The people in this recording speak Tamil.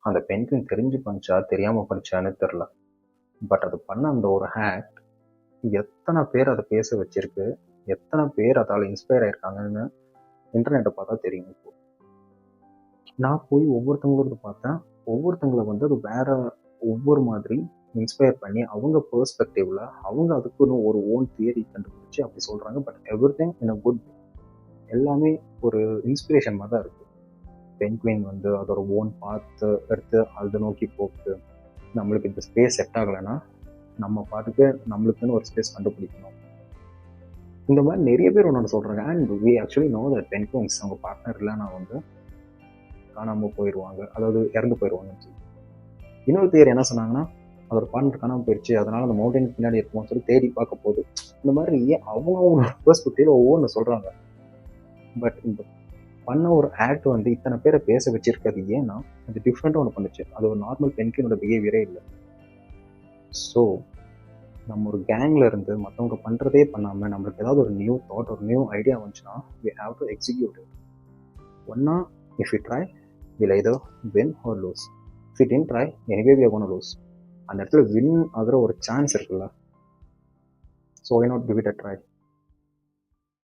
அந்த பெண்குயின் தெரிஞ்சு பண்ணிச்சா தெரியாமல் பண்ணிச்சான்னு தெரில. பட் அது பண்ண அந்த ஒரு ஹேக் எத்தனை பேர் அதை பேச வச்சிருக்கு, எத்தனை பேர் அதால் இன்ஸ்பயர் ஆயிருக்காங்கன்னு இன்டர்நெட்டை பார்த்தா தெரியும். இப்போ நான் போய் ஒவ்வொருத்தவங்களோட பார்த்தேன். ஒவ்வொருத்தங்களை அது வேற ஒவ்வொரு மாதிரி இன்ஸ்பயர் பண்ணி அவங்க பெர்ஸ்பெக்டிவ்ல அவங்க அதுக்குன்னு ஒரு ஓன் தியரி கண்டுபிடிச்சு அப்படி சொல்றாங்க. But everything in a good way. எல்லாமே ஒரு இன்ஸ்பிரேஷன் மாதிரி தான் இருக்கு. பென்குயின் அதோட ஓன் பார்த்து எடுத்து அதை நோக்கி போகுது. நம்மளுக்கு இந்த ஸ்பேஸ் செட் ஆகலைன்னா நம்ம பாட்டுக்கு நம்மளுக்குன்னு ஒரு ஸ்பேஸ் கண்டுபிடிக்கணும். இந்த மாதிரி நிறைய பேர் ஒன்று சொல்றாங்க. And we actually know that penguins அவங்க பார்ட்னர் இல்லைன்னா காணாமல் போயிடுவாங்க, அதாவது இறந்து போயிடுவாங்கன்னு சொல்லி. இன்னொரு தியரி என்ன சொன்னாங்கன்னா, அதோட பார்ட்னர் காணாமல் போயிடுச்சு, அதனால அந்த மவுண்டைன் பின்னாடி இருக்கும்னு சொல்லி தேடி பார்க்க போகுது. இந்த மாதிரி அவங்க பெர்ஸ்பெக்டிவ்ல ஒவ்வொன்று சொல்றாங்க. பட் இந்த பண்ண ஒரு ஆக்ட் இத்தனை பேரை பேச வச்சிருக்கிறது ஏன்னா அது டிஃப்ரெண்டாக ஒன்று பண்ணுச்சு. அது ஒரு நார்மல் பெண்கினோட பிஹேவியரே இல்லை. ஸோ நம்ம ஒரு கேங்ல இருந்து மற்றவங்க பண்ணுறதே பண்ணாமல் நம்மளுக்கு ஏதாவது ஒரு நியூ தாட், ஒரு நியூ ஐடியா வந்துச்சுன்னா we have to execute it. ஒன்னா if we try we'll either win or lose. If we didn't try anyway we are going to lose. அந்த இடத்துல வின் ஆகிற ஒரு சான்ஸ் இருக்குல்ல. So why not give it a try?